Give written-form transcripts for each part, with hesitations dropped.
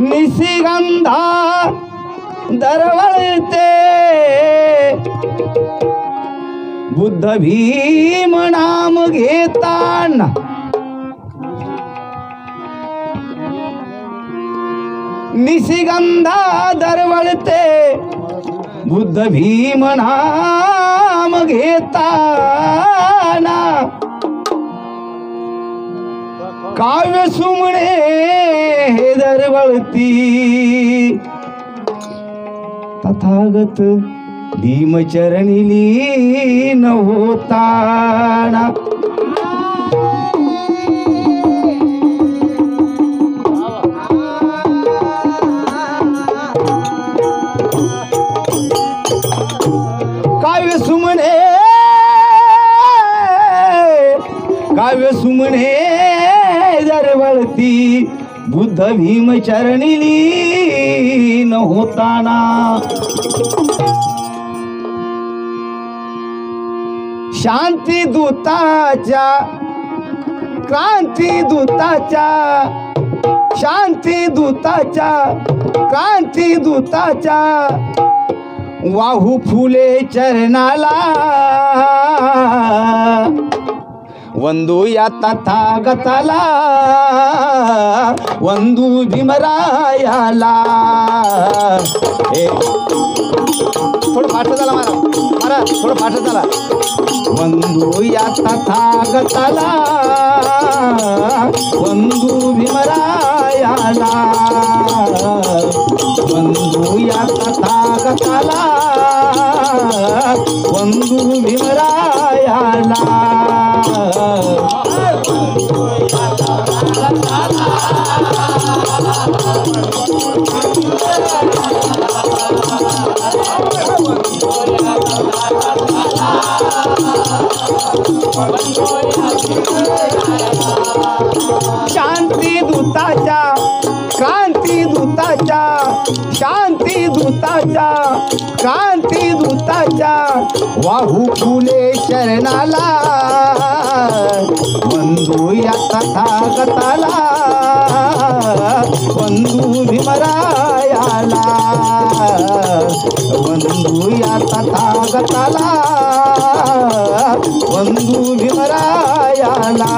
निशिगंधा दरवळते बुद्ध भीम नाम घेताना निशिगंधा दरवळते बुद्ध भीम नाम घेताना काव्य सुमणे हे दरवळती तथागत भीमचरणी लीन होताना काव्य सुमणे दरवळती बुद्ध भीमचरणी लीन होताना शांती दूताच्या क्रांती दूताच्या वाहू फुले चरणाला वंदू या तथागताला वंदू भीमरायाला थोडं फाट झाला मारा थोडं फाट झाला वंदू या तथागताला वंदू भीमरायाला वंदू या तथागताला वंदू भीमरायाला शांती दूताच्या क्रांती दूताच्या वाहू फुले चरणाला वंदू या तथागताला वंदू भीमरायाला वंदू या तथागताला वंदू भीमरायाला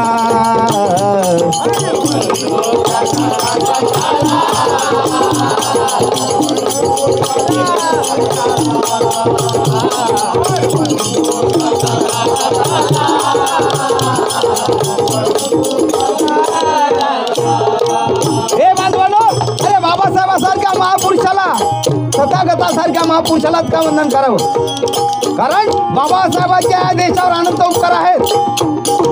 हे बांधवानो, अरे बाबासाहेबासारख्या महापुरुषाला तथागतासारख्या महापुरुषालाच का वंदन करावं? कारण बाबासाहेबांच्या या देशावर अनंत उपकार आहेत.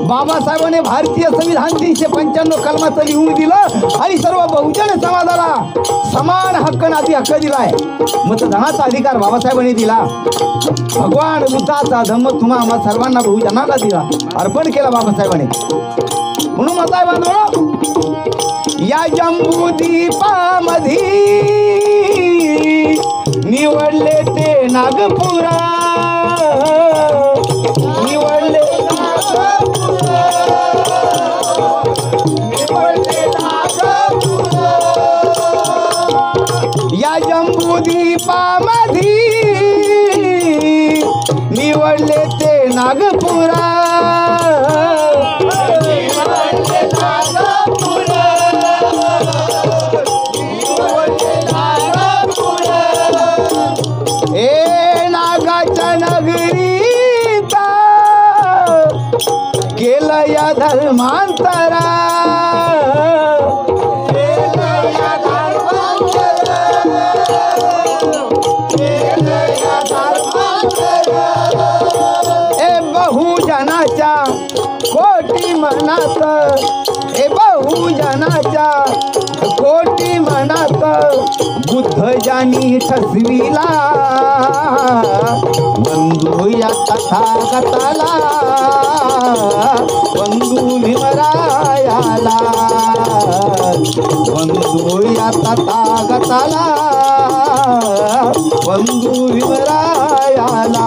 बाबासाहेबांनी भारतीय संविधान 395 कलमाचं लिहून दिलं आणि सर्व बहुजन समाजाला समान हक्क नाती हक्क दिलाय. मतदानाचा अधिकार बाबासाहेबांनी दिला. भगवान बुद्धाचा धम्म तुम्हा आम्हा सर्वांना बहुजनाला दिला, अर्पण केला बाबासाहेबांनी. म्हणून मत आहे बांधव, या जम्बूद्वीपामध्ये निवडले ते नागपुरा, निवडले या जम्बूद्वीपामध्ये निवडले ते नागपुरा. केलं या धर्मांतरा, ए बहुजनाच्या कोटी मनात, ए बहुजनाच्या कोटी मनात बुद्ध ज्यांनी ठसविला, बंधू या तथागताला बंधू भीमरायाला बंधू या तथागताला बंधू भीमरायाला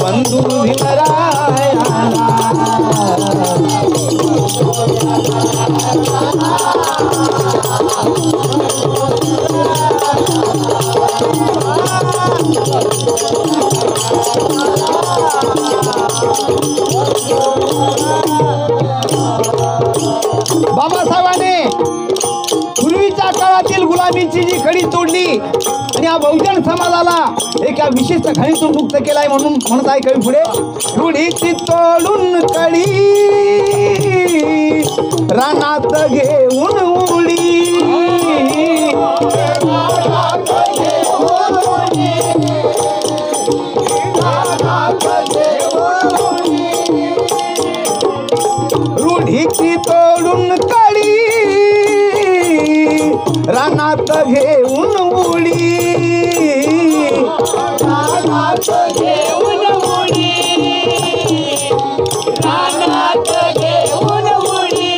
बंधू भीमरायाला बाबासाहेबांनी पूर्वीच्या काळातील गुलामीची जी कडी तोडली आणि या बहुजन समाजाला एका विशिष्ट घाणीतून मुक्त केलाय म्हणून म्हणत आहे कवी पुढे रूढीची तोडून कडी रानात घेऊन उडी रूढीची तोडून कडी रानात घेऊन उडी रानात घेऊन उडी रानात घेऊन उडी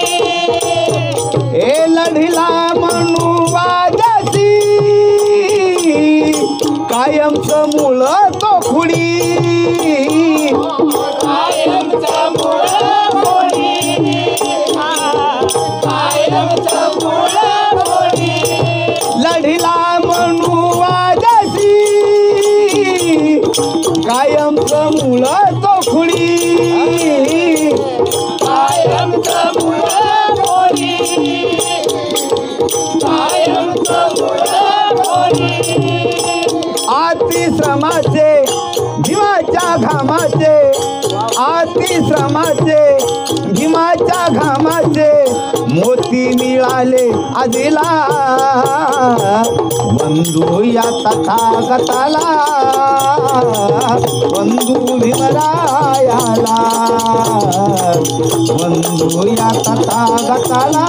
ए लढला म्हणू वाजसी कायमचं मूळ तो खुडी कायमचं मूळ लढला म्हणू वाजसी कायमचं मूळ तो खुडी कायमचं मूळ खुडी कायमचं मूळ खुडी आती श्रमाचे भीमाच्या घामाचे आती श्रमाचे भीमाच्या घामाचे मोती मिळाले आदिला बंधू या तथागताला बंधू भीमरायाला बंधू या तथागताला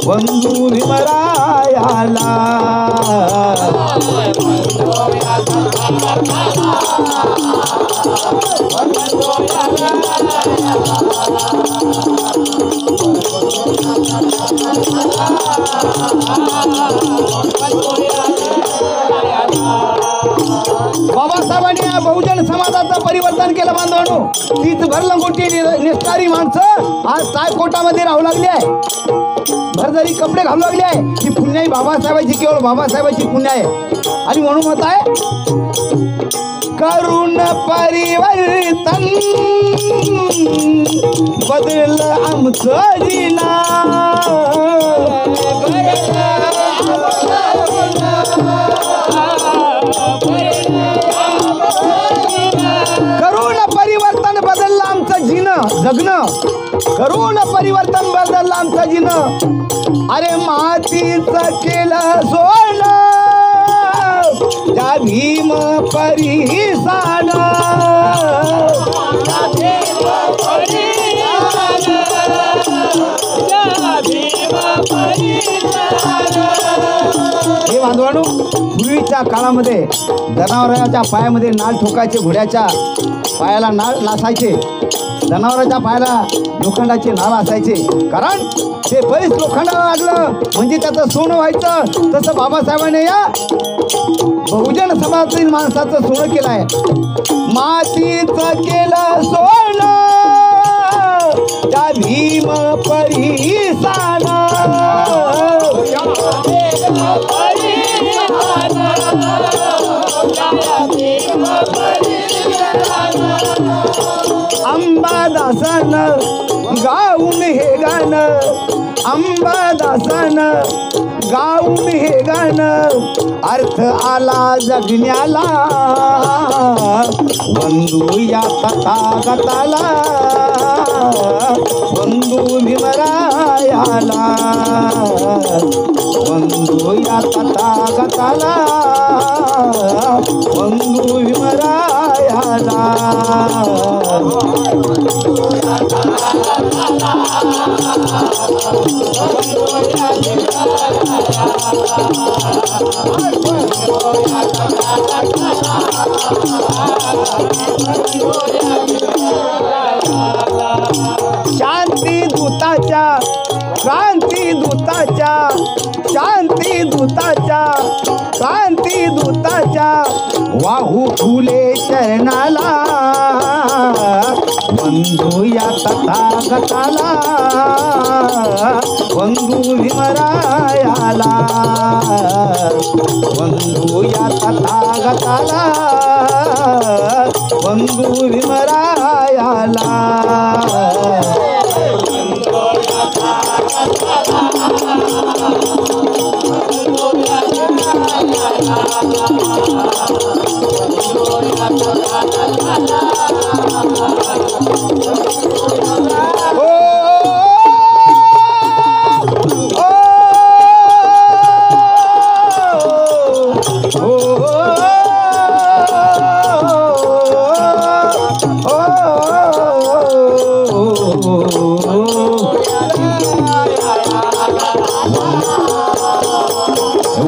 बंधू भीमरायाला बाबासाहेबांनी या बहुजन समाजाचं परिवर्तन केलं बांधवांनो तीच भरलंगोटी निष्ठारी माणसं आज सायकोटामध्ये राहू लागली आहे भरजरी कपडे घालू लागले आहे ही पुण्याई बाबासाहेबांची केवळ बाबासाहेबांची पुण्य आहे आणि म्हणून मत आहे करुण परिवर्तन बदल आमचं जीना करुण परिवर्तन बदललं आमचं जीनं जगणं करुण परिवर्तन बदललं आमचं जीनं अरे मातीचं केलं सोनं त्या भीम परिसान हे बांधवांनो पूर्वीच्या काळामध्ये जनावरांच्या पायामध्ये नाल ठोकायचे घोड्याच्या पायाला नाळ नासायचे जनावरांच्या पायाला लोखंडाचे नाळ असायचे कारण ते बरेच लोखंडाला लागलं म्हणजे त्याचं सोनं व्हायचं तसं बाबासाहेबांनी या बहुजन समाजातील माणसाचं सोनं केलं आहे मातीचं केलं सोनं त्या भीम परिसान अंबादासन गाऊन हे गाणं, अंबादासन गाऊन हे गाणं, अर्थ आला जगण्याला, वंदूया तथागताला, वंदू भीमरायाला, वंदूया तथागताला, वंदू भीमरायाला. शांती दूताच्या, क्रांती दूताच्या, शांती दूताच्या, क्रांती दूताच्या, वाहू फुले चरणाला, वंदूया तथागताला, वंदू भीमरायाला, वंदूया तथागताला, वंदू भीमरायाला.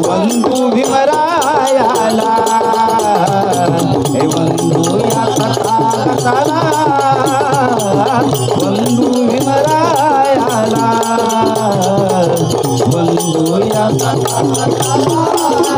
वंदू भीमरायाला, हे वंदूया तथागताला, वंदू भीमरायाला, वंदूया तथागताला.